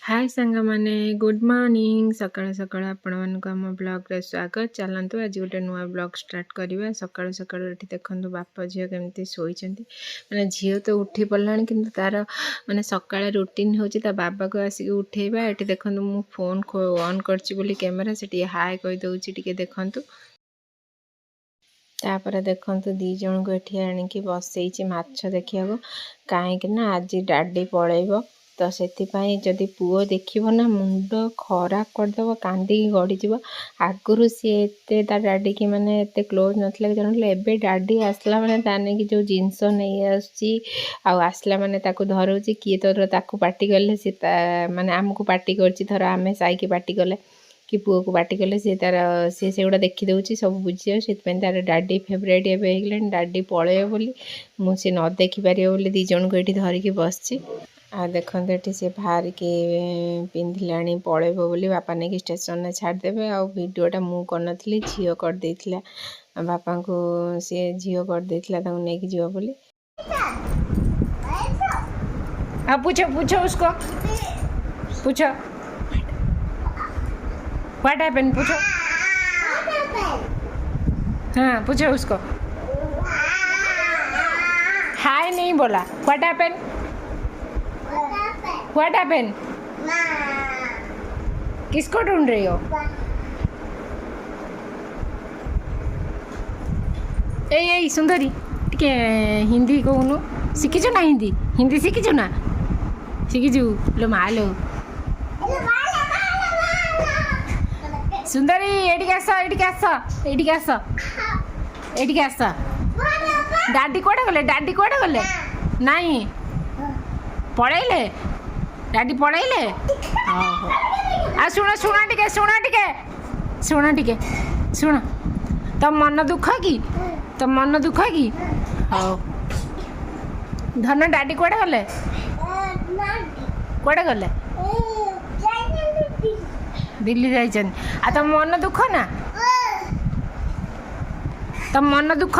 हाय सांग मैंने good morning सकाळ सकाळ आपण मानक आम ब्लॉग रे स्वागत चलतु आज गोटे नुआ ब्लॉग स्टार्ट करवा सकाळ सकाळ ये देखो बाप झील केमती शोचती मैंने झील तो उठी पड़ा कि तार मैंने सका रुटीन हूँ बाबा को आसिक उठेबा ये देखो मु फोन ऑन कर कैमेरा से हाय कहीदे देखु तापर देखु दी जन को ये आणिकी बसई माछ देखा कहीं आज डाडी पलैब तो से जदि पुओ देखिब ना मुंड खराब करदेव कांदी गड़ीज आगुरी सी एत डाडी की माने एत क्लोज नथिला जानले एबे डाडी आसला माने ताने कि जो जिनस नहीं आसला माने ताको धरोची किए तोर ताको पार्टी गले सी माने आमको पार्टी करची थर आमे साइकी पार्टी गले कि पुओ को पार्टी कले सी तार सी से गुड़ा देखी दउची सब बुझियो से तार डाडी फेवरेट एबे हेगले डाडी पळेयो बोली मु से न देखि पारियो बोली दी जन को एठी धरिकी बसची आ देखते ये सी बाहर के पिंधिला पलैब बोली बापा नहीं स्टेशन में छाड़देवे आ वीडियोटा मु करनथली झील करदे बापा को सी झील करदे नहीं जीव बोली हाँ पूछो पूछो उसको पूछो व्हाट हैपेंड पूछो हाँ पूछो उसको हाय नहीं बोला व्हाट हैपेंड What happened? किसको ढूंढ रही हो? ए सुंदरी टिके हिंदी कहूनु शिखिचु ना हिंदी हिंदी शिखिचु ना शिखिचु लो मालो सुंदरी एटिके आस एटिके आस एटिके आस एटिके आस डाडी कोड़े गले नहीं पढ़ेले डाडी पढ़ेले आ शुण शुण टिके शुण तम मन दुख कि हाँ धन डाडी कुआडे गले दिल्ली जाइछन आ तम मन दुख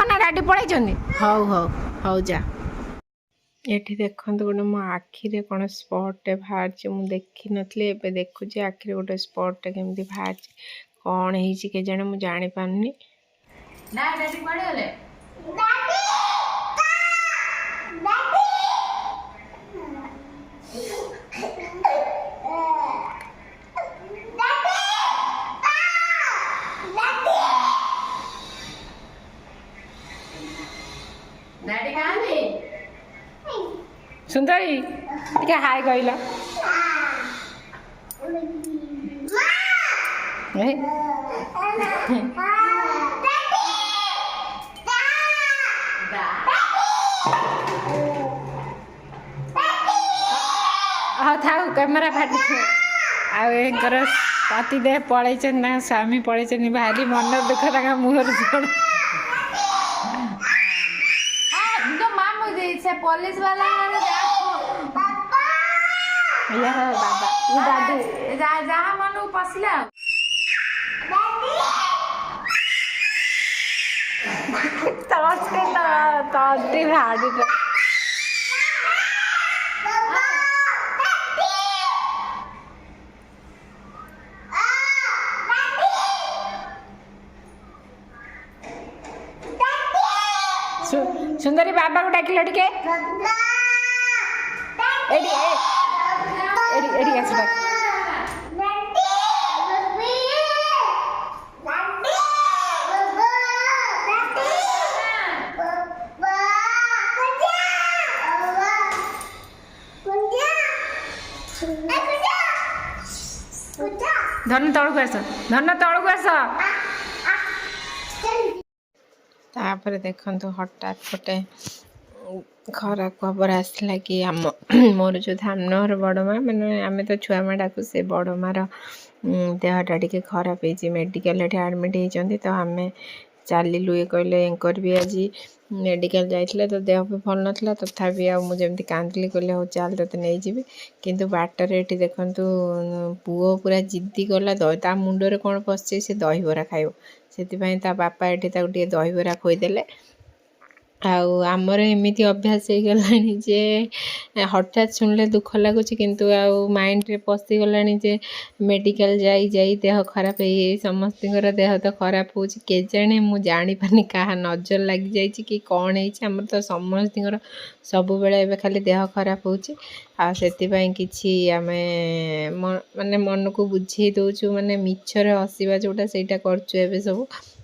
ना डाडी पढ़ाई हौ हौ हौ जा ये देखो गोटे मो आखिरे कौन स्पॉटे बाहर मुझे देखी नी ए देखुची आखिरे गोटे स्पॉटे केमती बाहर कौन है के जाने मुझे जानी पारनी सुंदरी टिके हाय कहला हाँ था कैमेरा फाटी आर पतिदेव पलैन स्वामी पलैन भारी मन दुख तक मुहर पुलिस वाला बाबा जहाँ मन पसला सुंदरी बाबा को डाकिल टिके धन तौक आस धन तौक आस तापर देखो हठात गोटे खराब खबर आसला कि आम मोर जो धामनर बड़ माँ मैंने आम तो छुआ माँ डाकू से बड़ मार देहटा टी खराब हो मेडिकल आडमिट होती तो आम चलू ये कहले एंकर भी आज मेडिकल जाइए तो देह भी भल नाला तथापि मुझे कांदिली कहले हो चल ते नहीं जी किंतु बाटर ये देखु पुओ पूरा जिद्दी गला ता मुंडरे कौन पशे से दहीबरा खाइब से बापा ये दहीबरा खोईदे ଆଉ ଆମର ଏମିତି ଅଭ୍ୟାସ ହେଇଗଲାଣି ଯେ ହଠାତ୍ ଶୁଣିଲେ ଦୁଃଖ ଲାଗୁଛି, କିନ୍ତୁ ଆଉ ମାଇଣ୍ଡରେ ପଶିଗଲାଣି ଯେ ମେଡ଼ିକାଲ ଯାଇ ଯାଇ ଦେହ ଖରାପ ହେଇ ସମସ୍ତଙ୍କର ଦେହ ତ ଖରାପ ହେଉଛି। କେଜାଣି ମୁଁ ଜାଣିପାରୁନି କାହା ନଜର ଲାଗିଯାଇଛି କି କ'ଣ ହେଇଛି। ଆମର ତ ସମସ୍ତଙ୍କର ସବୁବେଳେ ଏବେ ଖାଲି ଦେହ ଖରାପ ହେଉଛି। ଆଉ ସେଥିପାଇଁ କିଛି ଆମେ ମାନେ ମନକୁ ବୁଝେଇ ଦେଉଛୁ, ମାନେ ମିଛରେ ହସିବା ଯେଉଁଟା ସେଇଟା କରୁଛୁ ଏବେ ସବୁ।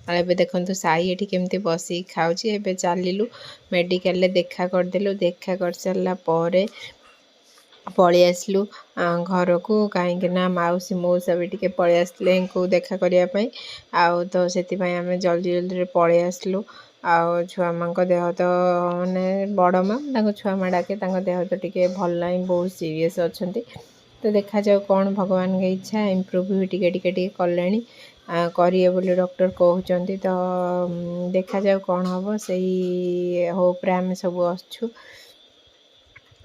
ଆଉ ଏବେ ଦେଖନ୍ତୁ ସାଇ ଏଠି କେମିତି ବସିକି ଖାଉଛି। ଏବେ ଚାଲିଲୁ ମେଡ଼ିକାଲରେ ଦେଖା କରିଦେଲୁ। ଦେଖା କରିସାରିଲା ପରେ ପଳେଇ ଆସିଲୁ ଘରକୁ, କାହିଁକି ନା ମାଉସୀ ମଉସା ବି ଟିକେ ପଳେଇ ଆସିଥିଲେ ଏଙ୍କୁ ଦେଖା କରିବା ପାଇଁ। ଆଉ ତ ସେଥିପାଇଁ ଆମେ ଜଲ୍ଦି ଜଲ୍ଦିରେ ପଳେଇ ଆସିଲୁ। ଆଉ ଛୁଆମାନଙ୍କ ଦେହ ତ ମାନେ ବଡ଼ ମା ତାଙ୍କ ଛୁଆମା ଡାକେ, ତାଙ୍କ ଦେହ ତ ଟିକେ ଭଲ ନାହିଁ, ବହୁତ ସିରିୟସ୍ ଅଛନ୍ତି। ତ ଦେଖାଯାଉ କ'ଣ ଭଗବାନଙ୍କ ଇଚ୍ଛା। ଇମ୍ପ୍ରୁଭ୍ ବି ଟିକେ ଟିକେ ଟିକେ କଲେଣି, କରିବେ ବୋଲି ଡକ୍ଟର କହୁଛନ୍ତି। ତ ଦେଖାଯାଉ କ'ଣ ହେବ, ସେଇ ହୋପ୍ରେ ଆମେ ସବୁ ଅଛୁ।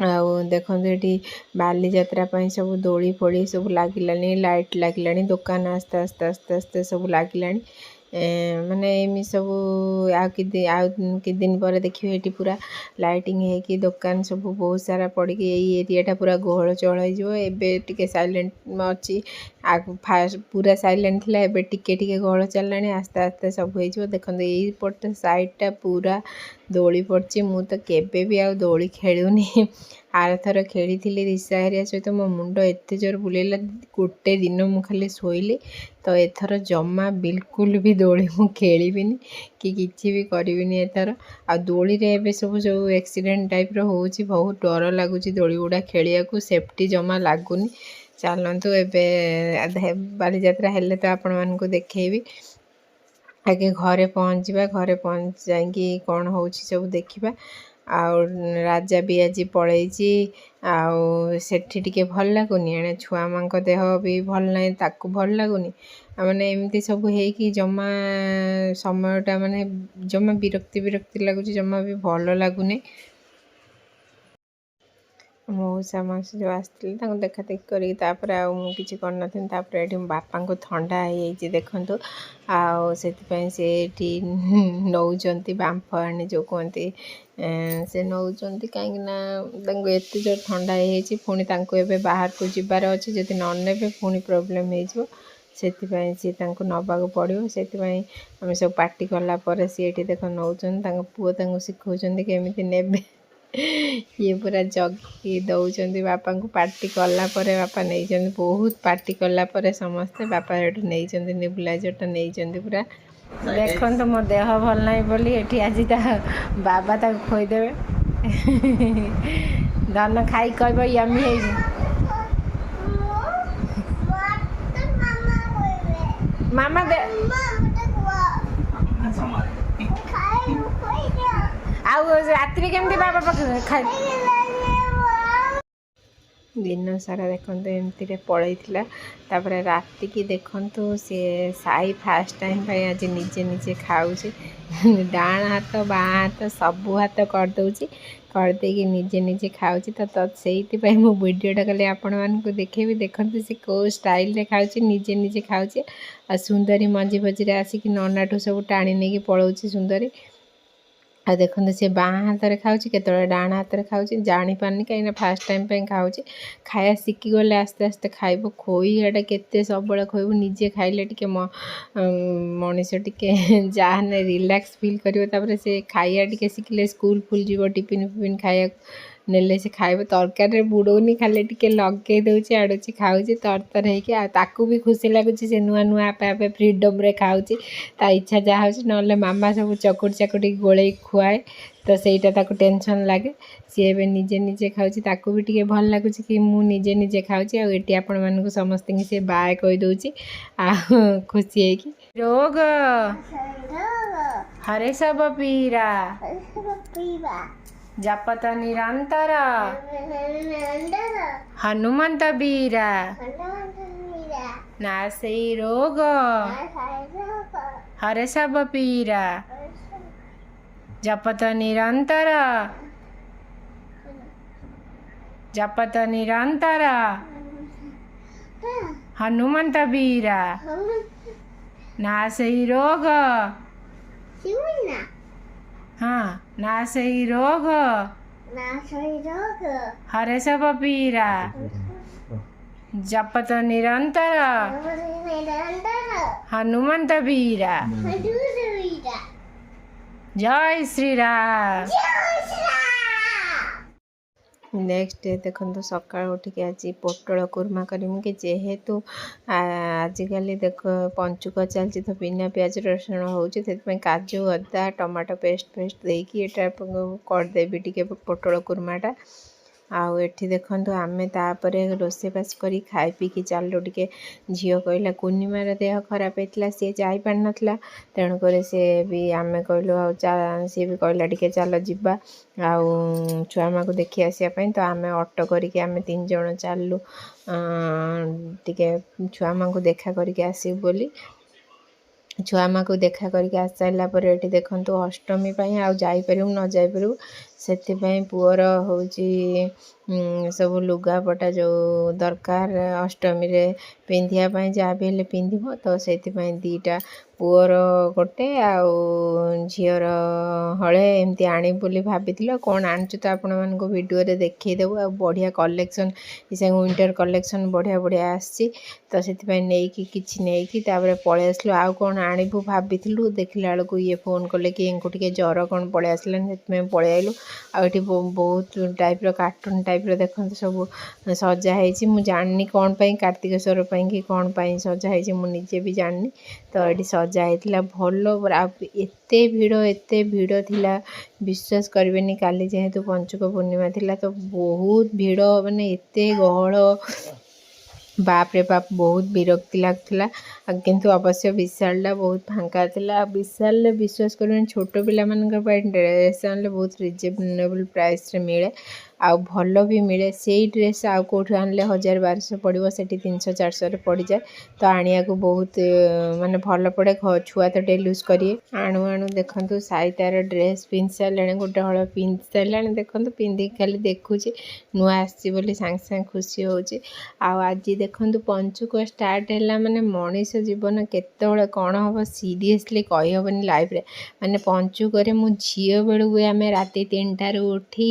ଆଉ ଦେଖନ୍ତୁ ଏଠି ବାଲିଯାତ୍ରା ପାଇଁ ସବୁ ଦୋଳି ଫୋଳି ସବୁ ଲାଗିଲାଣି, ଲାଇଟ୍ ଲାଗିଲାଣି, ଦୋକାନ ଆସ୍ତେ ଆସ୍ତେ ଆସ୍ତେ ଆସ୍ତେ ସବୁ ଲାଗିଲାଣି। ମାନେ ଏମିତି ସବୁ ଆଉ କିଛି ଦିନ ପରେ ଦେଖିବେ ଏଠି ପୁରା ଲାଇଟିଂ ହେଇକି ଦୋକାନ ସବୁ ବହୁତ ସାରା ପଡ଼ିକି ଏଇ ଏରିଆଟା ପୁରା ଗହଳ ଚହଳ ହେଇଯିବ। ଏବେ ଟିକେ ସାଇଲେଣ୍ଟ ଅଛି, ଫାଷ୍ଟ ପୁରା ସାଇଲେଣ୍ଟ ଥିଲା, ଏବେ ଟିକେ ଟିକେ ଗହଳ ଚାଲିଲାଣି, ଆସ୍ତେ ଆସ୍ତେ ସବୁ ହେଇଯିବ। ଦେଖନ୍ତୁ ଏଇପଟ ସାଇଡ଼୍ଟା ପୁରା ଦୋଳି ପଡ଼ିଛି। ମୁଁ ତ କେବେ ବି ଆଉ ଦୋଳି ଖେଳୁନି। ଆରଥର ଖେଳିଥିଲି ରିସା ହେରିଆ ସହିତ, ମୋ ମୁଣ୍ଡ ଏତେ ଜୋର ବୁଲେଇଲା, ଗୋଟେ ଦିନ ମୁଁ ଖାଲି ଶୋଇଲି। ତ ଏଥର ଜମା ବିଲକୁଲ ବି ଦୋଳି ମୁଁ ଖେଳିବିନି କି କିଛି ବି କରିବିନି ଏଥର। ଆଉ ଦୋଳିରେ ଏବେ ସବୁ ଯେଉଁ ଆକ୍ସିଡେଣ୍ଟ ଟାଇପ୍ର ହେଉଛି, ବହୁତ ଡର ଲାଗୁଛି ଦୋଳି ଗୁଡ଼ା ଖେଳିବାକୁ, ସେଫ୍ଟି ଜମା ଲାଗୁନି। ଚାଲନ୍ତୁ ଏବେ ବାଲିଯାତ୍ରା ହେଲେ ତ ଆପଣମାନଙ୍କୁ ଦେଖେଇବି। ଆଗେ ଘରେ ପହଞ୍ଚିବା, ଘରେ ପହଞ୍ଚି ଯାଇକି କ'ଣ ହେଉଛି ସବୁ ଦେଖିବା। ଆଉ ରାଜା ବି ଆଜି ପଳେଇଛି। ଆଉ ସେଠି ଟିକେ ଭଲ ଲାଗୁନି, ଏଣେ ଛୁଆମାନଙ୍କ ଦେହ ବି ଭଲ ନାହିଁ, ତାକୁ ଭଲ ଲାଗୁନି। ମାନେ ଏମିତି ସବୁ ହେଇକି ଜମା ସମୟଟା ମାନେ ଜମା ବିରକ୍ତି ଲାଗୁଛି, ଜମା ବି ଭଲ ଲାଗୁନି। ମଉସା ମାଉସୀ ଯେଉଁ ଆସିଥିଲେ ତାଙ୍କୁ ଦେଖା ଦେଖି କରିକି ତାପରେ ଆଉ ମୁଁ କିଛି କରିନଥିଲି। ତାପରେ ଏଠି ମୋ ବାପାଙ୍କୁ ଥଣ୍ଡା ହେଇଯାଇଛି ଦେଖନ୍ତୁ। ଆଉ ସେଥିପାଇଁ ସେ ଏଠି ନେଉଛନ୍ତି ବାମ୍ଫ ଆଣି ଯେଉଁ କୁହନ୍ତି, ସେ ନେଉଛନ୍ତି, କାହିଁକିନା ତାଙ୍କୁ ଏତେ ଜୋର ଥଣ୍ଡା ହେଇଯାଇଛି। ପୁଣି ତାଙ୍କୁ ଏବେ ବାହାରକୁ ଯିବାର ଅଛି, ଯଦି ନ ନେବେ ପୁଣି ପ୍ରୋବ୍ଲେମ୍ ହେଇଯିବ। ସେଥିପାଇଁ ସିଏ ତାଙ୍କୁ ନେବାକୁ ପଡ଼ିବ। ସେଥିପାଇଁ ଆମେ ସବୁ ପାଟି କଲା ପରେ ସିଏ ଏଠି ଦେଖ ନେଉଛନ୍ତି, ତାଙ୍କ ପୁଅ ତାଙ୍କୁ ଶିଖଉଛନ୍ତି କେମିତି ନେବେ। ଇଏ ପୁରା ଜଗି ଦେଉଛନ୍ତି ବାପାଙ୍କୁ। ପାଟି କଲା ପରେ ବାପା ନେଇଛନ୍ତି, ବହୁତ ପାଟି କଲା ପରେ ସମସ୍ତେ ବାପା ଏଠୁ ନେଇଛନ୍ତି, ନେବୁଲାଇଜର୍ଟା ନେଇଛନ୍ତି ପୁରା। ଦେଖନ୍ତୁ ମୋ ଦେହ ଭଲ ନାହିଁ ବୋଲି ଏଠି ଆଜି ତା ବାବା ତାକୁ ଖୋଇଦେବେ। ଧନ ଖାଇ କହିବ ୟମି ହେଇଛି। ମାମା ଆଉ ରାତିରେ କେମିତି ବାବା ପାଖରେ ଖାଇ ଦିନ ସାରା ଦେଖନ୍ତୁ ଏମିତିରେ ପଳେଇଥିଲା। ତାପରେ ରାତିକି ଦେଖନ୍ତୁ ସିଏ ସାଇ ଫାଷ୍ଟ ଟାଇମ୍ ପାଇଁ ଆଜି ନିଜେ ନିଜେ ଖାଉଛି। ଡାହାଣ ହାତ ବାଁ ହାତ ସବୁ ହାତ କରିଦେଉଛି, କରିଦେଇକି ନିଜେ ନିଜେ ଖାଉଛି। ତ ସେଇଥିପାଇଁ ମୁଁ ଭିଡ଼ିଓଟା କଲି ଆପଣମାନଙ୍କୁ ଦେଖେଇବି। ଦେଖନ୍ତୁ ସେ କେଉଁ ଷ୍ଟାଇଲ୍ରେ ଖାଉଛି, ନିଜେ ନିଜେ ଖାଉଛି। ଆଉ ସୁନ୍ଦରୀ ମଝି ମଝିରେ ଆସିକି ନନାଠୁ ସବୁ ଟାଣି ନେଇକି ପଳାଉଛି ସୁନ୍ଦରୀ। ଆଉ ଦେଖନ୍ତୁ ସେ ବାଁ ହାତରେ ଖାଉଛି, କେତେବେଳେ ଡାହାଣ ହାତରେ ଖାଉଛି, ଜାଣିପାରୁନି, କାହିଁକିନା ଫାଷ୍ଟ ଟାଇମ୍ ପାଇଁ ଖାଉଛି। ଖାଇବା ଶିଖିଗଲେ ଆସ୍ତେ ଆସ୍ତେ ଖାଇବ। ଖୋଇବାଟା କେତେ ସବୁବେଳେ ଖୋଇବୁ, ନିଜେ ଖାଇଲେ ଟିକେ ମଣିଷ ଟିକେ ଯାହାହେଲେ ରିଲାକ୍ସ ଫିଲ୍ କରିବ। ତାପରେ ସେ ଖାଇବା ଟିକେ ଶିଖିଲେ ସ୍କୁଲ ଫୁଲ୍ ଯିବ, ଟିଫିନ୍ ଫିଫିନ୍ ଖାଇବାକୁ ନେଲେ ସେ ଖାଇବ। ତରକାରୀରେ ବୁଡ଼ଉନି, ଖାଲି ଟିକେ ଲଗେଇ ଦେଉଛି, ଆଡ଼ୁଛି, ଖାଉଛି ତରତର ହେଇକି। ଆଉ ତାକୁ ବି ଖୁସି ଲାଗୁଛି, ସେ ନୂଆ ନୂଆ ଆପେ ଆପେ ଫ୍ରିଡ଼ମ୍ରେ ଖାଉଛି, ତା ଇଚ୍ଛା ଯାହା ହେଉଛି। ନହେଲେ ମାମା ସବୁ ଚକୁଟି ଚାକୁଟି ଗୋଳେଇ ଖୁଆଏ, ତ ସେଇଟା ତାକୁ ଟେନସନ୍ ଲାଗେ। ସିଏ ଏବେ ନିଜେ ନିଜେ ଖାଉଛି, ତାକୁ ବି ଟିକେ ଭଲ ଲାଗୁଛି କି ମୁଁ ନିଜେ ନିଜେ ଖାଉଛି। ଆଉ ଏଠି ଆପଣମାନଙ୍କୁ ସମସ୍ତଙ୍କୁ ସେ ବାଏ କହିଦେଉଛି, ଆଉ ଖୁସି ହେଇକି। ରୋଗ ହରେ ସବ ପୀରା ଜପତ ନିରନ୍ତର ହନୁମନ୍ତ ବୀରା ନା ସେଇ ରୋଗ ହରେ ସବ ପୀରା ଜପତ ନିରନ୍ତର ଜପତ ନିରନ୍ତର ହନୁମନ୍ତ ବୀରା ନା ସେଇ ରୋଗ हाँ ना सही रोग हरे सब पीरा जपत निरंतर हनुमंत वीरा जय श्री राम। नेक्स्ट डे देखो सका उठिक आज पोटल कुर्मा करमु कि जेहेतु आजिकल देख पंचुक चलती तो बिना प्याज रसुण हो काजू अदा टमाटो पेस्ट देकी एटा करदेवी टे पोटल कुर्माटा आउ एठी देखंतु आमे तापरे रोसेबास करी खाई पी कि चलो टिके झियो कहला कुनिमार देह खराब होता सी जाई पार नथला तेणुक सी भी आमे कहलु सी भी कहला टिके चलो जिबा आउ छुआ माँ को देखी आसापी तो आमे ऑटो करके आमे 3 जण चलु टिके छुआ माँ को देखा करके आसबु बोली छुआ माँ को देखा करके आस सारा पर ये देखु अष्टमी आउ जापर न जापर से पुअर हूँ सब लुगापटा जो दरकार अष्टमी रे पिंधापी जहाँ भी हेल्ले पिंध तो से दीटा पुअर गोटे आउ झीर हले एमती आनी बोली भाभी कौन आणचु तो आपण मानक वीडियो रे देखईदेबू आ बढ़िया कलेक्शन विंटर कलेक्शन बढ़िया बढ़िया आसी तो से किसी नहीं पलि आसलु आउ कौन आणबू भाभी देखला बेलू ये फोन कले कि इनको टे ज्वर कौन पलि आसलानी से पलि आइलु आठी बहुत टाइप कार्टून टाइप देखते सब सजाई मुझे जानी कौन पाई कार्तिकेश्वर कि कौन पाई सजाई मुझे भी जानी तो ये सजाई भल एत भिड़ थिला विश्वास करेनि काली जेहेतु पंचुक पूर्णिमा थिला तो बहुत भिड़ माने एत गहल बाप रे बाप बहुत विरक्ति लगता किंतु अवश्य विशालटा बहुत फांका था विशाल विश्वास करें छोट पिला ड्रेस आनले बहुत रिजनेबल प्राइस रे मिले आउ भल भी मिले से ड्रेस आउ कौट आनले 1000-1200 पड़ो से 300-400 पड़ जाए तो आनिया को बहुत माने भल पड़े छुआ तो डेली यूज करिए आणु आणु देखु साई तार ड्रेस पिंधि सारे गोटे हल पिंधि सारे देखो पिंधिक खाली देखुची नुआ आसी सांगे सांगे खुशी होची आज देखु पंचुक स्टार्ट है माने मनीष जीवन केतବେଳେ कौन हम सीरियसली कहीहबनी लाइफ रे माने पंचुक मु झील बेलू आम राति 3टारू उठी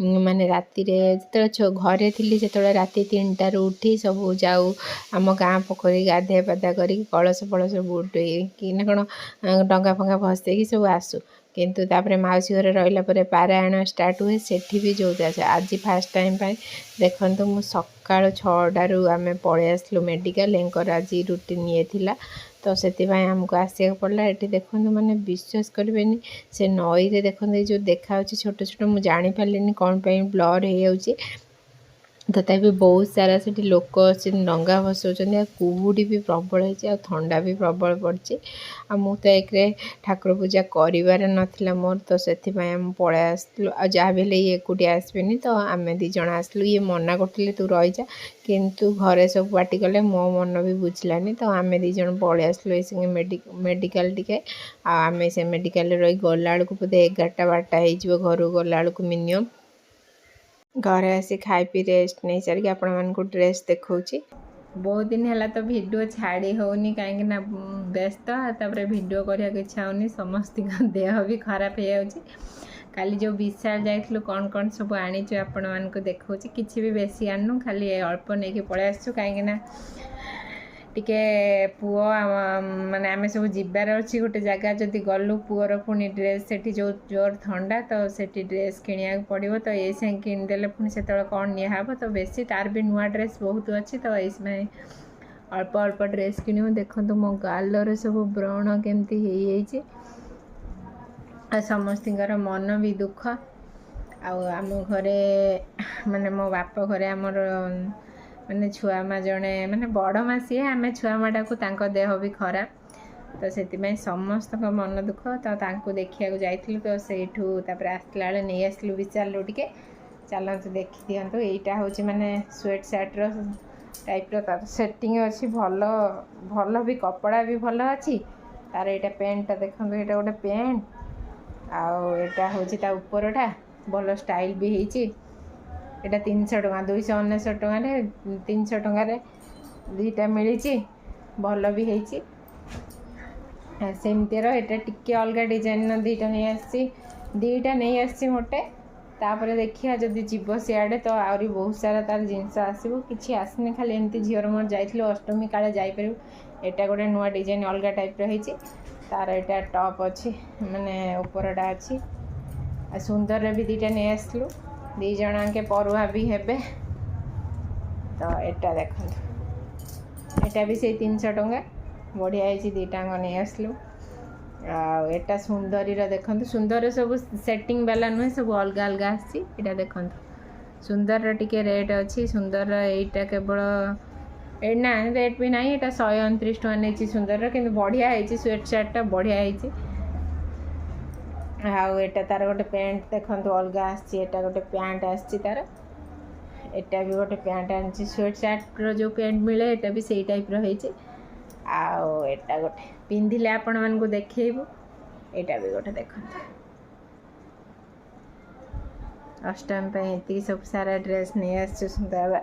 माने राति जो घरे थी जो राति 3टारू उठी सब जाऊ आम गाँ पोखरी गाधे पाधा कर कलश फलश बुटी ना कौन डंगा फंगा भसई सब आसू किंतु तापरे माउसी घर रहा पारायण स्टार्ट हुए सेठी भी जो आज फास्ट टाइम देखु मु सकाल 6टारू आम पलि आसलु मेडिकल एंकर आज रुटीन ये थिला तो से आमको आसिया पड़ा ये देखो मैंने विश्वास करेनि से नई रे देखते जो देखा छोट छोट मुझे जानी पारे कौन ब्लर हो तथापि बहुत सारा से लोक से डंगा भसौन कुहुड़ी भी प्रबल है थंडा भी प्रबल पड़ी आ मु तो एक ठाकुर पूजा कर नाला मोर तो से पलि आसलु आ जहाँ भी ये एकुटिया आसबेनि तो आम 2 जण आसलु ये मना करते तू रही जा किंतु घरे सब पाटी कले मो मन भी बुझलानी तो आम 2 जण पलि आसलु ये मेडिकल टिके आम से मेडिकल रही गला बेलू बोधे 11टा 12टा हो घर गला बेलू मिनिमम घरे आसी खाई पी रेस्ट नहीं सारिक आपण मानक ड्रेस देखौची बहुत दिन है तो वीडियो छाड़ी होनी कहीं व्यस्त तापर वीडियो करने को इच्छा होनी समस्त देह भी खराब हो जाऊँगी काली जो विशाल जाइलु कौन कौन सब आनीचु आपण मानक देखौची किछि भी बेसी आनु खाली अल्प नहीं पलि आसु कहीं टिके पुओ माने आमे सब जिबार अच्छी गोटे जगह जदि गलु पुअर पुणी ड्रेस से जो जोर ठंडा तो से ड्रेस किनिया पड़ो तो ये संगे किनीदेले पुणी से कौन निहब तो बेसी तार भी नुआ ड्रेस बहुत अच्छी तो ये अल्प अल्प ड्रेस किणव देखो मो गालर सब व्रण केमती समस्तर मन भी दुख आम घरे माने मो बाप घरे आमर माने छुआ माँ जड़े माने बड़ माँ सी आम छुआ माँ को देह भी खराब तो से समस्त मन दुख तो देखा जाइलु तो सेठू आसला बेले नहीं आसलु विशाल टिके चलतु देखी दिंतु यहीटा हूँ माने स्वेट सार्टर टाइप रो सेटिंग अच्छी भल भल भी कपड़ा भी भल अच्छी तार यहाँ पेंटा देखो ये गोटे पेंट आटा हूँ उपरटा भल स्टाइल भी होती एटा 300 टका 299 टका 300 टकर 2टा मिली भल भी होती सेमतीर एटा टिके अलग डिजाइन 2टा नहीं आसी दुईटा नहीं आसी मोटे तापर देखिए जदि जीव सियाड़े तो आहरी बहुत सारा तार जिनस आसो कि आसनी खाली एमती झीर मोर जाइलु अष्टमी काले जापर यहाँ गोटे नुआ डिजाइन अलग टाइप रही तार यहाँ टॉप अच्छी माने उपरटा अच्छी सुंदर भी दुईटा नहीं आसलु दीज के परुआ भी हेबे तो यहाँ देखो यहाँ भी से 300 टंका बढ़िया है दुईटा नहीं आसलु आटा सुंदरी देखो सुंदर सब सेटिंग वाला नुहे सब अलग अलग आटा देखो सुंदर टिके रेट अच्छी सुंदर यहीटा केवल ना रेट भी ना यहाँ 129 टका नहीं सुंदर कि बढ़िया है स्वेट शर्टा बढ़िया है आटा तार गोटे पैंट देखो अलग आटा गोटे पैंट आर एटा भी गोटे पैंट आनी स्वेट शर्ट जो पैंट मिले एटा भी सही टाइप रही आटा गोटे पिंधिले आपण मानकु देखैबु एटा भी गोटे देखो अष्टमी पे इतनी सब सारा ड्रेस नहीं आस सुंदर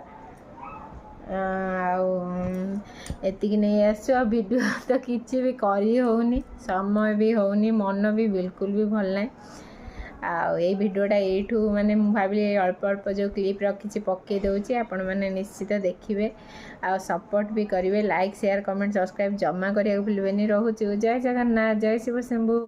एतिक नहीं आस वीडियो तो किसी भी करी होनी समय भी होनी मन भी बिल्कुल भी भल ना आई भिडटा यू माने भाविली अल्प अल्प जो क्लिप रखी पकई दूसरी आपण मैंने निश्चित देखिए आ सपोर्ट भी करेंगे लाइक शेयर कमेंट सब्सक्राइब जमा करिया भूलें रोचे जय जगन्नाथ जय शिव शंभु।